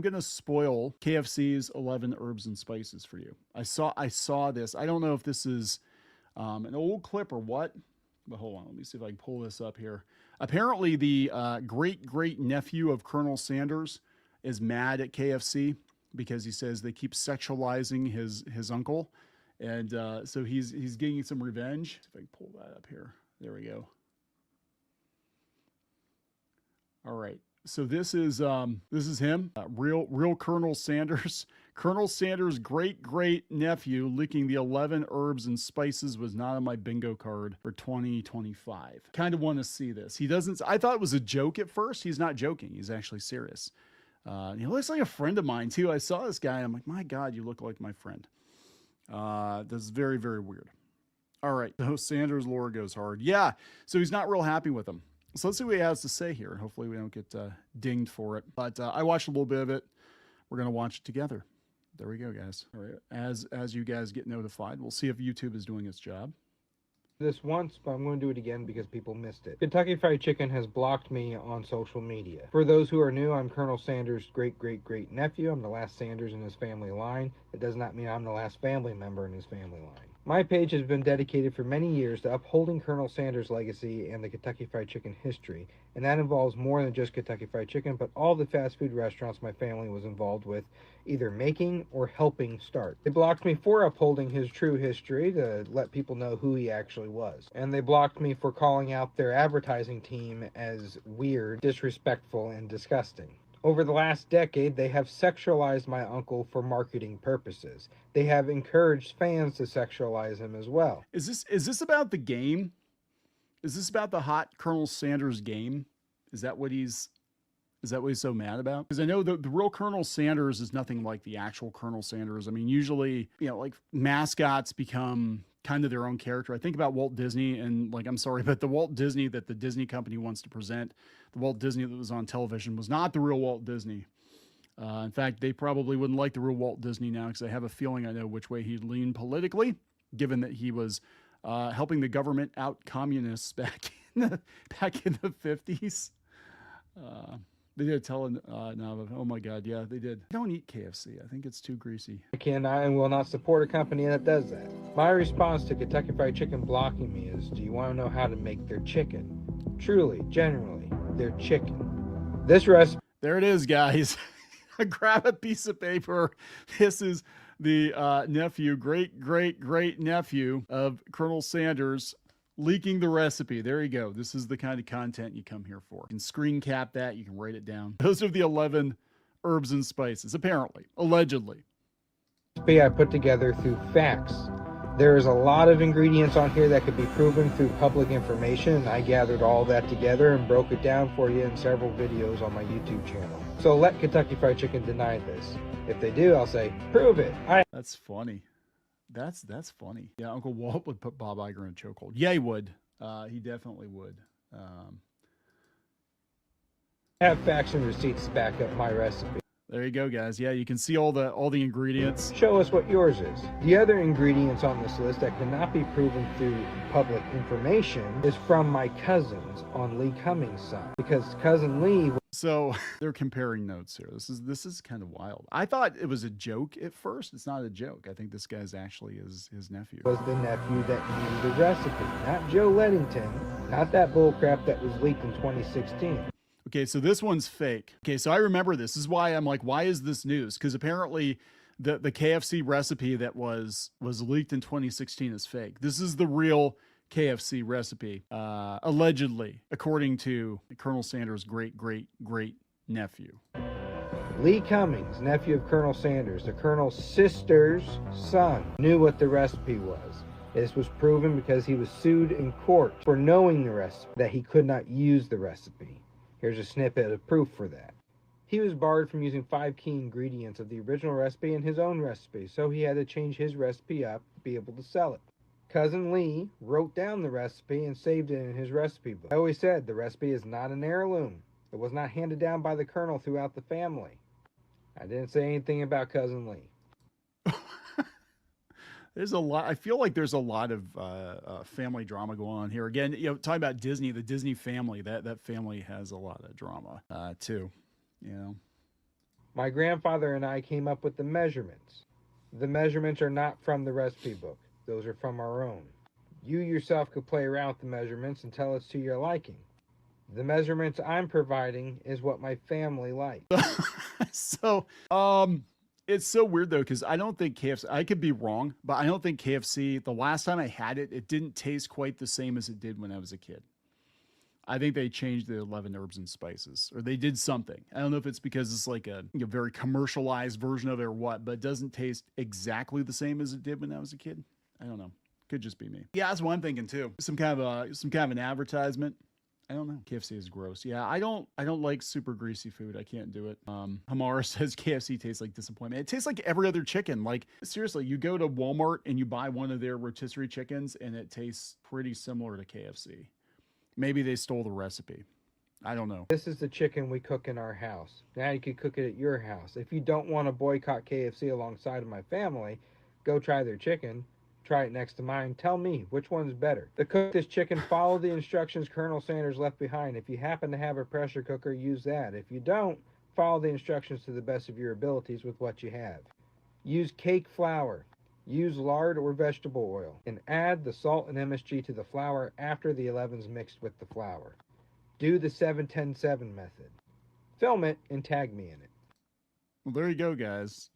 going to spoil KFC's 11 herbs and spices for you. I saw this. I don't know if this is an old clip or what, but hold on. Let me see if I can pull this up here. Apparently, the great-great-nephew of Colonel Sanders is mad at KFC because he says they keep sexualizing his uncle. And so he's getting some revenge. If I can pull that up here. There we go. All right. So this is him, real Colonel Sanders. Colonel Sanders' great-great-nephew leaking the 11 herbs and spices was not on my bingo card for 2025. Kind of want to see this. He doesn't. I thought it was a joke at first. He's not joking. He's actually serious. He looks like a friend of mine too. I saw this guy. And I'm like, my God, you look like my friend. This is very, very weird. All right. So Sanders' lore goes hard. Yeah. So he's not real happy with him. So let's see what he has to say here. Hopefully we don't get dinged for it. But I watched a little bit of it. We're going to watch it together. There we go, guys. All right. As you guys get notified, we'll see if YouTube is doing its job. This once, but I'm going to do it again because people missed it. Kentucky Fried Chicken has blocked me on social media. For those who are new, I'm Colonel Sanders' great-great-great-nephew. I'm the last Sanders in his family line. It does not mean I'm the last family member in his family line. My page has been dedicated for many years to upholding Colonel Sanders' legacy and the Kentucky Fried Chicken history, and that involves more than just Kentucky Fried Chicken, but all the fast food restaurants my family was involved with, either making or helping start. They blocked me for upholding his true history to let people know who he actually was. And they blocked me for calling out their advertising team as weird, disrespectful, and disgusting. Over the last decade, they have sexualized my uncle for marketing purposes. They have encouraged fans to sexualize him as well. Is this about the game? Is this about the hot Colonel Sanders game? Is that what he's so mad about? Because I know the real Colonel Sanders is nothing like the actual Colonel Sanders. I mean, usually, like mascots become kind of their own character. I think about Walt Disney and I'm sorry, but the Walt Disney that the Disney company wants to present, the Walt Disney that was on television was not the real Walt Disney. In fact, they probably wouldn't like the real Walt Disney now because I have a feeling I know which way he'd lean politically, given that he was helping the government out communists back in the 50s. They did tell oh my God, yeah, they did. Don't eat KFC. I think it's too greasy. I cannot and will not support a company that does that. My response to Kentucky Fried Chicken blocking me is, do you want to know how to make their chicken? Truly, generally, their chicken. This recipe... There it is, guys. Grab a piece of paper. This is the nephew, great-great-great-nephew of Colonel Sanders, leaking the recipe. There you go. This is the kind of content you come here for. You can screen cap that. You can write it down. Those are the 11 herbs and spices, apparently, allegedly. I put together through facts. There is a lot of ingredients on here that could be proven through public information, and I gathered all that together and broke it down for you in several videos on my YouTube channel. So let Kentucky Fried Chicken deny this. If they do, I'll say, prove it. That's funny. That's funny. Yeah, Uncle Walt would put Bob Iger in a chokehold. Yeah, he would. He definitely would. I have facts and receipts to back up my recipe. There you go, guys. Yeah, you can see all the ingredients. Show us what yours is. The other ingredients on this list that cannot be proven through public information is from my cousins on Lee Cummings' side, because cousin Lee... So they're comparing notes here. This is kind of wild. I thought it was a joke at first. It's not a joke. I think this guy's actually his nephew. Was the nephew that knew the recipe, not Joe Leddington, not that bullcrap that was leaked in 2016. Okay, so this one's fake. Okay, so I remember this. This is why I'm like, why is this news? Because apparently the KFC recipe that was leaked in 2016 is fake. This is the real KFC recipe, allegedly, according to Colonel Sanders' great-great-great-nephew. Lee Cummings, nephew of Colonel Sanders, the Colonel's sister's son, knew what the recipe was. This was proven because he was sued in court for knowing the recipe, that he could not use the recipe. Here's a snippet of proof for that. He was barred from using 5 key ingredients of the original recipe in his own recipe, so he had to change his recipe up to be able to sell it. Cousin Lee wrote down the recipe and saved it in his recipe book. I always said the recipe is not an heirloom. It was not handed down by the Colonel throughout the family. I didn't say anything about Cousin Lee. There's a lot. I feel like there's a lot of family drama going on here. Again, talking about Disney, the Disney family, that family has a lot of drama too. My grandfather and I came up with the measurements. The measurements are not from the recipe book. Those are from our own. You yourself could play around with the measurements until it's to your liking. The measurements I'm providing is what my family likes. So, it's so weird though, because I don't think KFC, I could be wrong, but I don't think KFC, the last time I had it, it didn't taste quite the same as it did when I was a kid. I think they changed the 11 herbs and spices, or they did something. I don't know if it's because it's like a very commercialized version of it or what, but it doesn't taste exactly the same as it did when I was a kid. I don't know. Could just be me. Yeah, that's what I'm thinking too. Some kind of an advertisement. I don't know. KFC is gross. Yeah, I don't like super greasy food. I can't do it. Hamara says KFC tastes like disappointment. It tastes like every other chicken. Like seriously, you go to Walmart and you buy one of their rotisserie chickens and it tastes pretty similar to KFC. Maybe they stole the recipe. I don't know. This is the chicken we cook in our house. Now you can cook it at your house. If you don't want to boycott KFC alongside of my family, go try their chicken. Try it next to mine. Tell me which one's better. To cook this chicken, follow the instructions Colonel Sanders left behind. If you happen to have a pressure cooker, use that. If you don't, follow the instructions to the best of your abilities with what you have. Use cake flour. Use lard or vegetable oil. And add the salt and MSG to the flour after the 11's mixed with the flour. Do the 7-10-7 method. Film it and tag me in it. Well, there you go, guys.